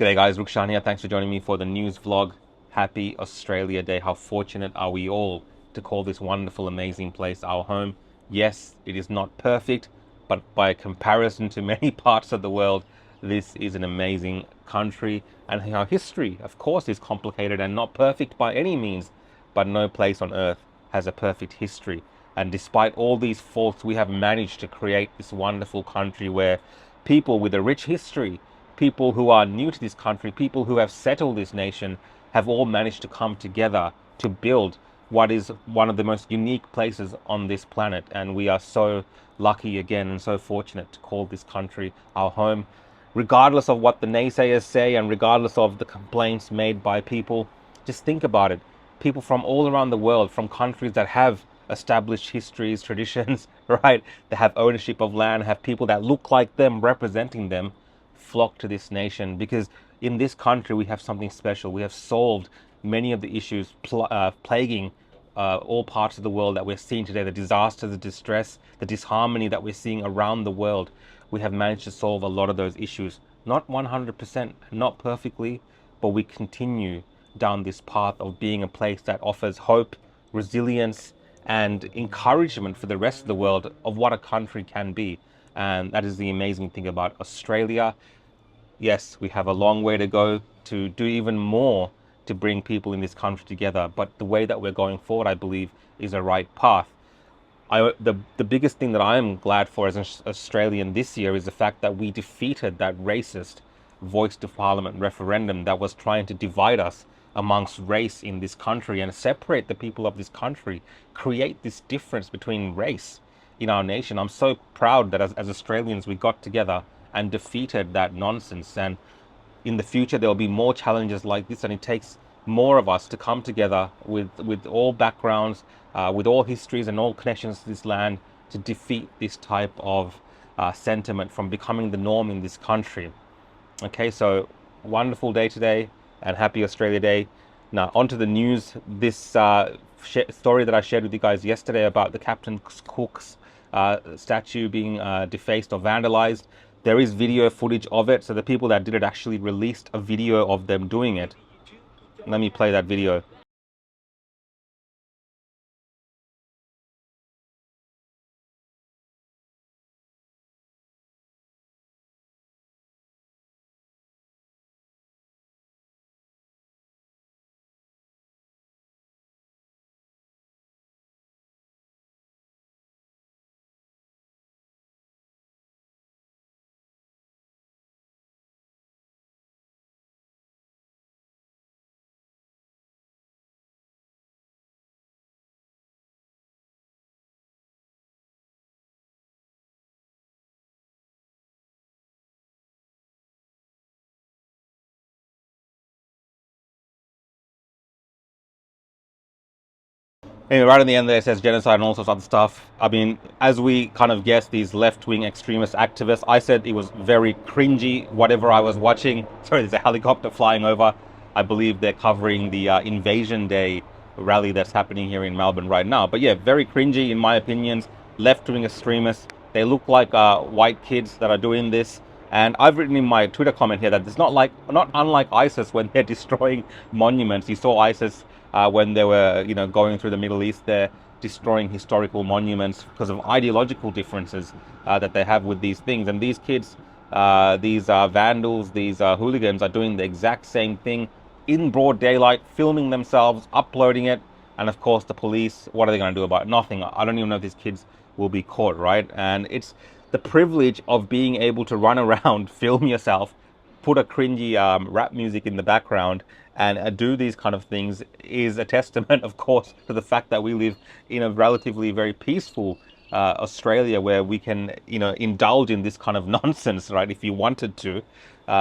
G'day guys, Rukshan here. Thanks for joining me for the news vlog. Happy Australia Day. How fortunate are we all to call this wonderful, amazing place our home. Yes, it is not perfect, but by comparison to many parts of the world, this is an amazing country. And our history, of course, is complicated and not perfect by any means, but no place on earth has a perfect history. And despite all these faults, we have managed to create this wonderful country where people with a rich history, people who are new to this country, people who have settled this nation, have all managed to come together to build what is one of the most unique places on this planet. And we are so lucky again and so fortunate to call this country our home. Regardless of what the naysayers say and regardless of the complaints made by people, just think about it. People from all around the world, from countries that have established histories, traditions, right? They have ownership of land, have people that look like them representing them, flock to this nation because in this country we have something special. We have solved many of the issues plaguing all parts of the world that we're seeing today, the disasters, the distress, the disharmony that we're seeing around the world. We have managed to solve a lot of those issues. Not 100%, not perfectly, but we continue down this path of being a place that offers hope, resilience, and encouragement for the rest of the world of what a country can be. And that is the amazing thing about Australia. Yes, we have a long way to go to do even more to bring people in this country together. But the way that we're going forward, I believe, is a right path. The biggest thing that I am glad for as an Australian this year is the fact that we defeated that racist voice to parliament referendum that was trying to divide us amongst race in this country and separate the people of this country, create this difference between race in our nation. I'm so proud that as Australians we got together and defeated that nonsense. And in the future there will be more challenges like this, and it takes more of us to come together with all backgrounds, with all histories and all connections to this land to defeat this type of sentiment from becoming the norm in this country. Okay, so wonderful day today and happy Australia Day. Now onto the news. This story that I shared with you guys yesterday about the Captain Cook's statue being defaced or vandalized. There is video footage of it, so the people that did it actually released a video of them doing it. Let me play that video. Anyway, right at the end there it says genocide and all sorts of other stuff. I mean, as we kind of guessed, these left-wing extremist activists, I said it was very cringy, whatever I was watching. Sorry, there's a helicopter flying over. I believe they're covering the Invasion Day rally that's happening here in Melbourne right now. But yeah, very cringy in my opinions. Left-wing extremists. They look like white kids that are doing this. And I've written in my Twitter comment here that it's not unlike ISIS when they're destroying monuments. You saw ISIS when they were, going through the Middle East, they're destroying historical monuments because of ideological differences that they have with these things. And these kids, these vandals, these hooligans are doing the exact same thing in broad daylight, filming themselves, uploading it. And of course, the police, what are they going to do about it? Nothing. I don't even know if these kids will be caught, right? And it's the privilege of being able to run around, film yourself, put a cringy rap music in the background and do these kind of things is a testament, of course, to the fact that we live in a relatively very peaceful Australia where we can, indulge in this kind of nonsense, right, if you wanted to.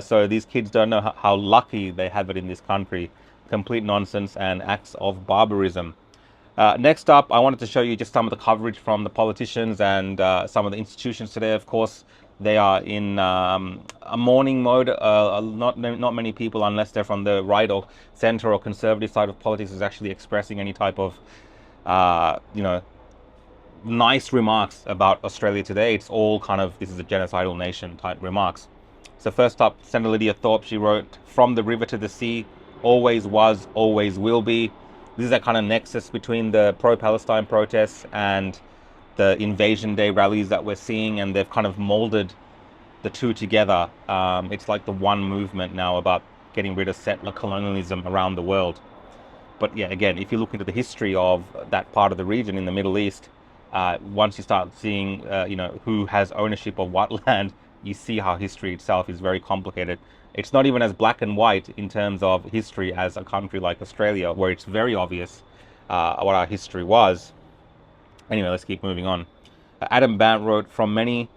So these kids don't know how lucky they have it in this country. Complete nonsense and acts of barbarism. Next up, I wanted to show you just some of the coverage from the politicians and some of the institutions today. Of course, they are in a mourning mode. Not many people, unless they're from the right or center or conservative side of politics, is actually expressing any type of, nice remarks about Australia today. It's all kind of, this is a genocidal nation type remarks. So first up, Senator Lydia Thorpe, she wrote, "From the river to the sea, always was, always will be." This is that kind of nexus between the pro-Palestine protests and the Invasion Day rallies that we're seeing, and they've kind of molded the two together. It's like the one movement now about getting rid of settler colonialism around the world. But yeah, again, if you look into the history of that part of the region in the Middle East, once you start seeing, who has ownership of what land, you see how history itself is very complicated. It's not even as black and white in terms of history as a country like Australia, where it's very obvious what our history was. Anyway, let's keep moving on. Adam Bant wrote, For many,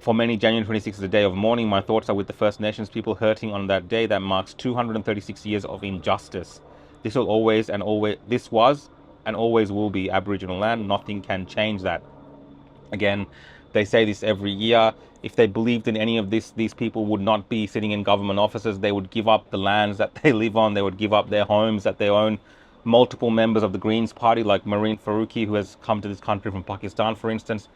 January 26th is a day of mourning. My thoughts are with the First Nations people hurting on that day that marks 236 years of injustice. This was and always will be Aboriginal land. Nothing can change that. Again, they say this every year. If they believed in any of this, these people would not be sitting in government offices. They would give up the lands that they live on. They would give up their homes that they own. Multiple members of the Greens Party, like Marine Faruqi, who has come to this country from Pakistan, for instance,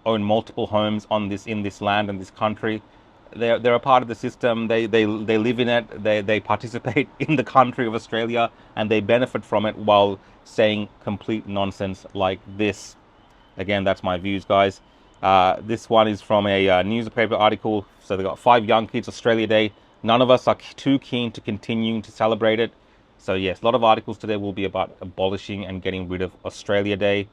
own multiple homes in this land and this country. They're a part of the system. They live in it. They participate in the country of Australia, and they benefit from it while saying complete nonsense like this. Again, that's my views, guys. This one is from a newspaper article. So they got 5 young kids Australia Day. None of us are too keen to continue to celebrate it. So yes, a lot of articles today will be about abolishing and getting rid of Australia Day.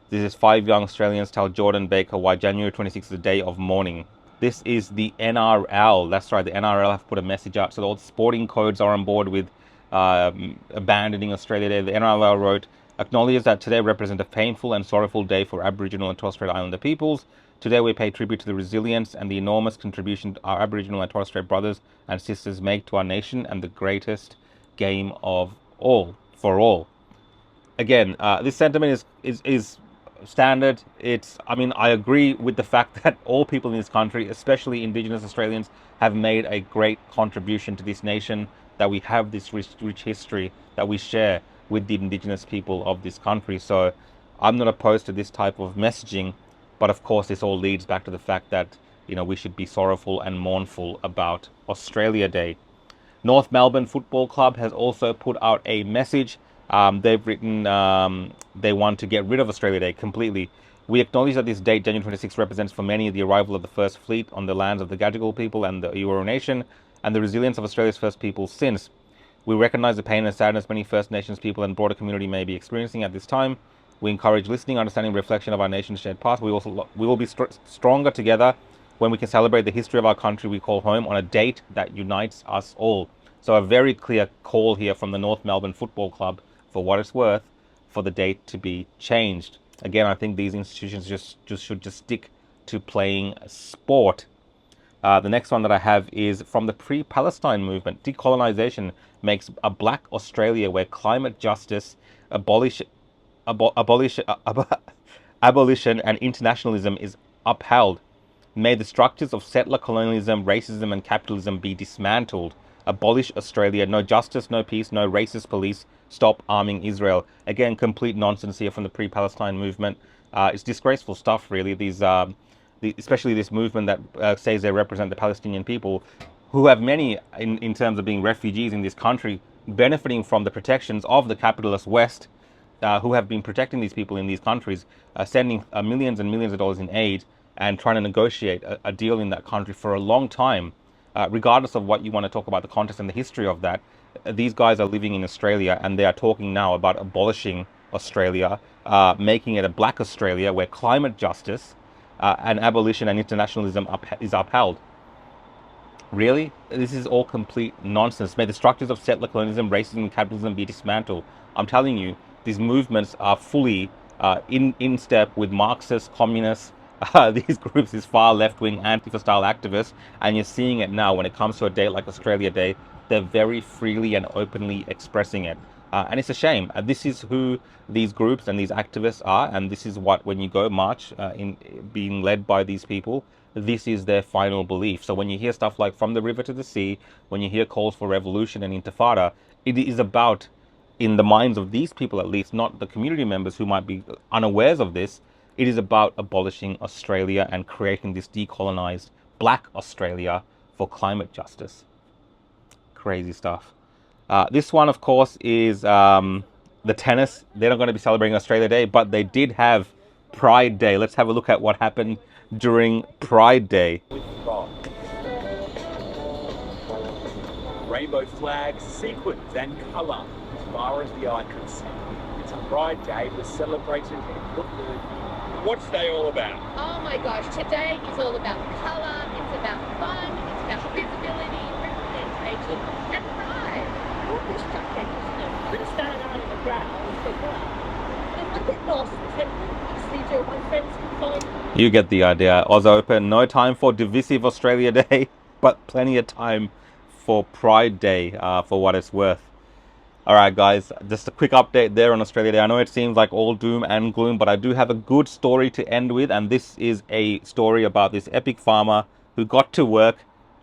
This is 5 young Australians tell Jordan Baker why January 26th is a day of mourning. This is the NRL. That's right, the NRL have put a message out. So all the sporting codes are on board with abandoning Australia Day. The NRL wrote, acknowledges that today represents a painful and sorrowful day for Aboriginal and Torres Strait Islander peoples. Today we pay tribute to the resilience and the enormous contribution our Aboriginal and Torres Strait brothers and sisters make to our nation and the greatest game of all, for all. Again, this sentiment is standard. I agree with the fact that all people in this country, especially Indigenous Australians, have made a great contribution to this nation, that we have this rich history that we share with the Indigenous people of this country. So I'm not opposed to this type of messaging, but of course this all leads back to the fact that, we should be sorrowful and mournful about Australia Day. North Melbourne Football Club has also put out a message. They've written they want to get rid of Australia Day completely. We acknowledge that this date, January 26, represents for many the arrival of the First Fleet on the lands of the Gadigal people and the Eora Nation, and the resilience of Australia's First Peoples since. We recognise the pain and sadness many First Nations people and broader community may be experiencing at this time. We encourage listening, understanding, reflection of our nation's shared past. We will be stronger together when we can celebrate the history of our country we call home on a date that unites us all. So a very clear call here from the North Melbourne Football Club, for what it's worth, for the date to be changed. Again, I think these institutions should stick to playing sport. The next one that I have is from the pre-Palestine movement. Decolonization makes a black Australia where climate justice, abolition, and internationalism is upheld. May the structures of settler colonialism, racism, and capitalism be dismantled. Abolish Australia. No justice, no peace, no racist police. Stop arming Israel. Again, complete nonsense here from the pre-Palestine movement. It's disgraceful stuff, really. Especially this movement that says they represent the Palestinian people, who have many, in terms of being refugees in this country, benefiting from the protections of the capitalist West, who have been protecting these people in these countries, sending millions and millions of dollars in aid and trying to negotiate a deal in that country for a long time. Regardless of what you want to talk about the context and the history of that, these guys are living in Australia, and they are talking now about abolishing Australia, making it a black Australia where climate justice and abolition and internationalism is upheld. Really? This is all complete nonsense. May the structures of settler colonialism, racism, and capitalism be dismantled. I'm telling you, these movements are fully in step with Marxist, communists, these groups, these far left-wing Antifa style activists, and you're seeing it now when it comes to a day like Australia Day. They're very freely and openly expressing it. And it's a shame. This is who these groups and these activists are, and this is what, when you go march in being led by these people, this is their final belief. So when you hear stuff like from the river to the sea, when you hear calls for revolution and intifada, it is about, in the minds of these people at least, not the community members who might be unawares of this, it is about abolishing Australia and creating this decolonized black Australia for climate justice. Crazy stuff. This one, of course, is the tennis. They're not going to be celebrating Australia Day, but they did have Pride Day. Let's have a look at what happened during Pride Day. Rainbow flags, sequins and colour as far as the eye can see. It's a Pride Day was celebrated in Brooklyn. What's day all about? Oh my gosh, today is all about colour, it's about fun, it's about visibility, representation and pride. All this stuff could have started out in the crowd and said, well, I get lost and my friends can follow me. You get the idea. Oz Open, no time for divisive Australia Day, but plenty of time for Pride Day, for what it's worth. All right, guys, just a quick update there on Australia Day. I know it seems like all doom and gloom, but I do have a good story to end with, and this is a story about this epic farmer who got to work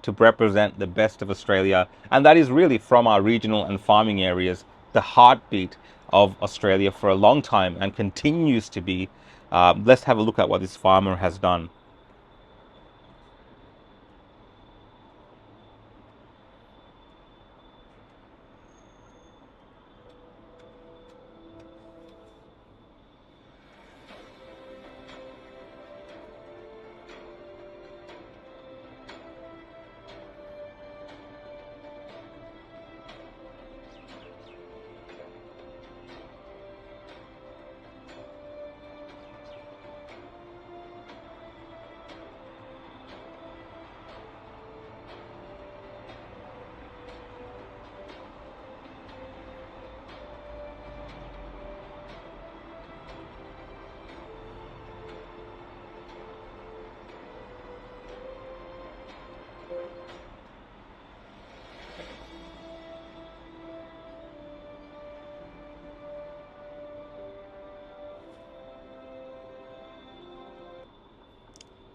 to represent the best of Australia, and that is really from our regional and farming areas, the heartbeat of Australia for a long time and continues to be. Let's have a look at what this farmer has done.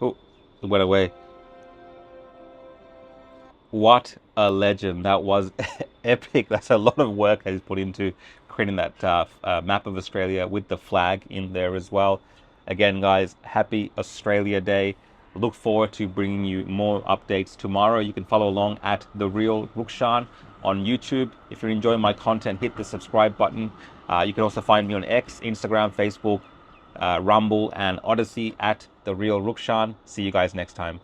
Oh, it went away. What a legend. That was epic. That's a lot of work that he's put into creating that map of Australia with the flag in there as well. Again, guys, happy Australia Day. Look forward to bringing you more updates tomorrow. You can follow along at The Real Rukshan on YouTube. If you're enjoying my content, hit the subscribe button. You can also find me on X, Instagram, Facebook, Rumble, and Odyssey at The Real Rukshan. See you guys next time.